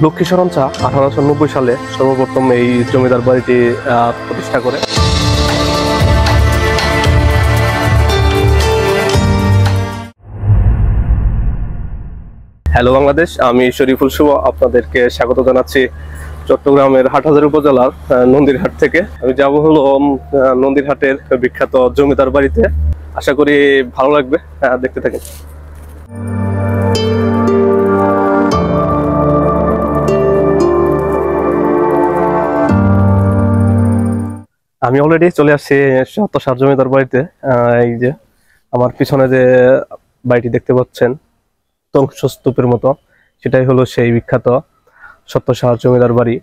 লক্ষ্মীশরণ চা 1890 সালে সর্বপ্রথম এই জমিদার বাড়িটি প্রতিষ্ঠা করে। হ্যালো বাংলাদেশ, আমি শরীফুল শুভ আপনাদেরকে স্বাগত জানাচ্ছি চট্টগ্রামের হাটহাজারী উপজেলার নন্দীরহাট থেকে। আমি যাব হলো নন্দীরহাটের বিখ্যাত জমিদার বাড়িতে। আশা করি ভালো লাগবে, দেখতে থাকেন। আমি অলরেডি চলে আসছি সত্যসার জমিদার বাড়িতে। এই যে আমার পিছনে যে বাড়িটি দেখতে পাচ্ছেন ধ্বংসস্তূপের মতো, সেটাই হলো সেই বিখ্যাত সত্যসার জমিদার বাড়ি।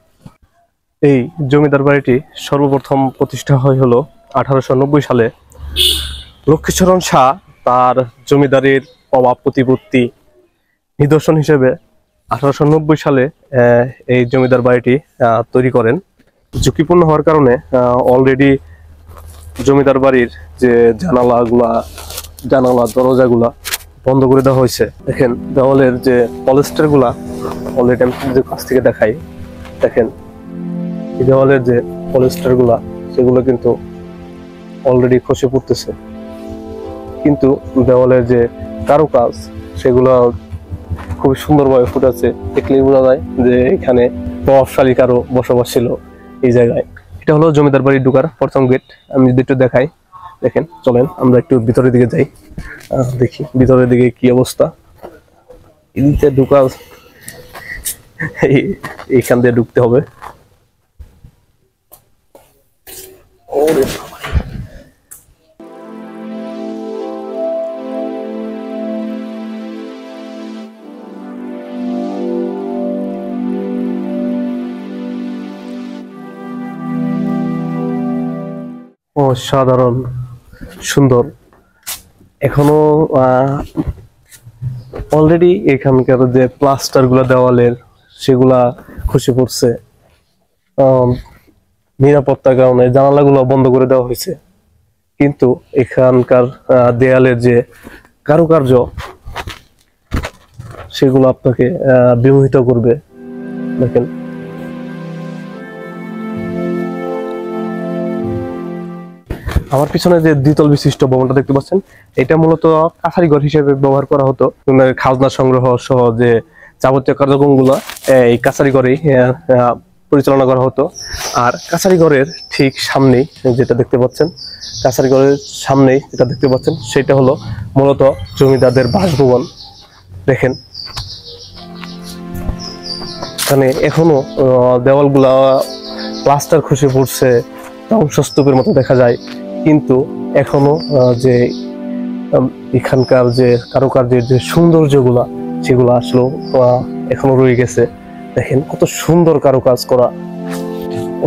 এই জমিদার বাড়িটি সর্বপ্রথম প্রতিষ্ঠা হয় হলো 1890 সালে। লক্ষ্মীশরণ শাহ তার জমিদারির প্রভাব প্রতিপত্তি নিদর্শন হিসেবে 1890 সালে এই জমিদার বাড়িটি তৈরি করেন। ঝুঁকিপূর্ণ হওয়ার কারণে অলরেডি জমিদার বাড়ির যে জানালা দরজাগুলা বন্ধ করে দেওয়া হয়েছে। দেখেন দেওয়ালের যে পলিস্টার গুলা অলরেডি আমি কাছ থেকে দেখাই। দেখেন এই দেওয়ালের যে পলিস্টার গুলা সেগুলো কিন্তু অলরেডি খসে পড়তেছে, কিন্তু দেওয়ালের যে কারুকাজ সেগুলো খুব সুন্দরভাবে ফুটেছে। দেখলেই বোঝা যায় যে এখানে প্রভাবশালী কারো বসবাস ছিল এই জায়গায়। এটা হলো জমিদার বাড়ি ঢোকার প্রথম গেট। আমি যদি একটু দেখাই, দেখেন চলেন আমরা একটু ভিতরের দিকে যাই, দেখি ভিতরের দিকে কি অবস্থা। এদিকে ঢোকা, এইখান দিয়ে ঢুকতে হবে। অসাধারণ সুন্দর। এখনো অলরেডি এখানকার যে প্লাস্টার গুলা দেওয়ালের সেগুলা খসে পড়ছে। নিরাপত্তার কারণে জানালাগুলো বন্ধ করে দেওয়া হয়েছে, কিন্তু এখানকার দেয়ালের যে কারুকার্য সেগুলো আপনাকে বিমোহিত করবে। দেখেন আমার পিছনে যে দ্বিতল বিশিষ্ট ভবনটা দেখতে পাচ্ছেন, এটা মূলত কাছারিঘর হিসেবে ব্যবহার করা হতো। খাজনা সংগ্রহ সহ যে যাবতীয় কার্যক্রমগুলো এই কাছারিঘরেই পরিচালনা করা হতো। আর কাছারিঘরের ঠিক সামনেই যেটা দেখতে পাচ্ছেন, কাছারিঘরের সামনেই যেটা দেখতে পাচ্ছেন সেটা হলো মূলত জমিদারদের বাসভবন। দেখেন এখানে এখনো দেওয়ালগুলা প্লাস্টার খসে পড়ছে, ধ্বংসস্তূপের মতো দেখা যায়, কিন্তু এখনো যে এখানকার যে কারুকার্যের যে সৌন্দর্যগুলা সেগুলো আসলে এখনো রয়ে গেছে। দেখেন কত সুন্দর কারুকাজ করা,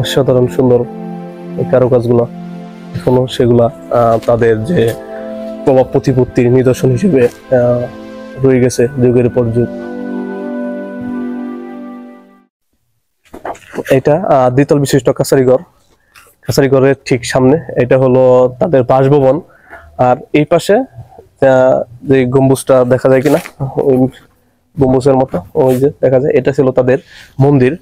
অসাধারণ সুন্দর এই কারুকাজগুলো এখনো সেগুলা তাদের যে প্রভাব প্রতিপত্তির নিদর্শন হিসেবে রয়ে গেছে যুগের পর যুগ। এটা দ্বিতল বিশিষ্ট কাছারিঘরের ঠিক সামনে এটা হলো তাদের বাসভবন। আর এই পাশে যে গম্বুজটা দেখা যায় কিনা, ওই গম্বুজের মতো ওই যে দেখা যায়, এটা ছিল তাদের মন্দির।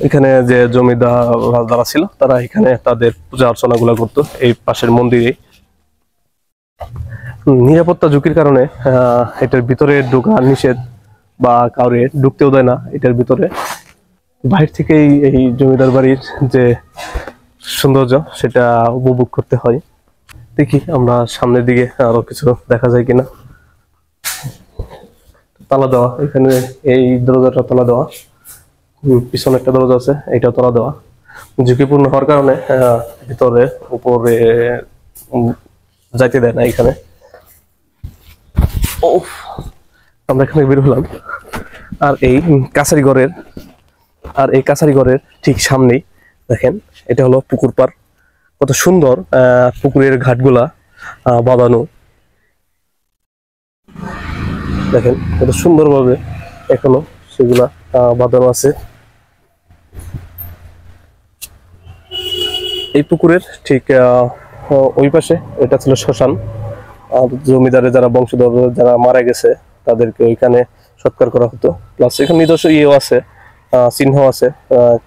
এখানে যে জমিদার রাজারা ছিল তারা এখানে তাদের পূজা অর্চনা গুলা করতো এই পাশের মন্দিরে। নিরাপত্তা ঝুঁকির কারণে এটার ভিতরে ঢোকা নিষেধ, বা কাউরে ঢুকতেও দেয় না এটার ভিতরে। বাইরে থেকেই এই জমিদার বাড়ির যে সৌন্দর্য সেটা উপভোগ করতে হয়। দেখি আমরা সামনের দিকে আরো কিছু দেখা যায় কিনা। তালা দেওয়া, এখানে এই দরজাটা তালা দেওয়া, পিছনে একটা দরজা আছে এইটাও তালা দেওয়া। ঝুঁকিপূর্ণ হওয়ার কারণে ভিতরে উপরে যাইতে দেয় না এখানে। আমরা এখানে বের হলাম। আর এই কাছারিঘরের ঠিক সামনেই দেখেন এটা হলো পুকুর পাড়। কত সুন্দর পুকুরের ঘাটগুলা বাঁধানো, দেখেন কত সুন্দরভাবে এখনো সেগুলা বাঁধানো আছে। এই পুকুরের ঠিক ওই পাশে এটা ছিল শ্মশান। জমিদারের যারা বংশধর যারা মারা গেছে তাদেরকে ওইখানে সৎকার করা হতো। প্লাস এখানে নিজস্ব ইয়েও আছে, চিহ্ন আছে,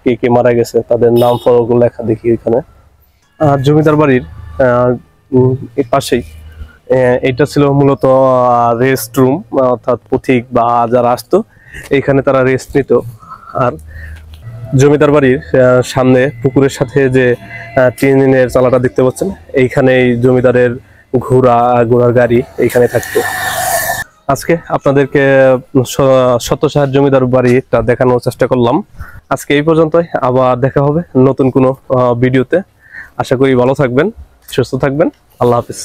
কে কে মারা গেছে তাদের নাম ফলকগুলো লেখা দেখি এখানে। আর জমিদার বাড়ির এর পাশেই এটা ছিল মূলত রেস্ট রুম, অর্থাৎ পথিক বা যারা আসতো এখানে তারা রেস্ট নিত। আর জমিদার বাড়ির সামনে পুকুরের সাথে যে টিনের চালাটা দেখতে পাচ্ছেন, এইখানেই জমিদারের ঘোড়ার গাড়ি এইখানে থাকতো। আজকে আপনাদেরকে সত্যসাহের জমিদার বাড়িটা দেখানোর চেষ্টা করলাম। আজকে এই পর্যন্তই, আবার দেখা হবে নতুন কোনো ভিডিওতে। আশা করি ভালো থাকবেন, সুস্থ থাকবেন। আল্লাহ হাফিজ।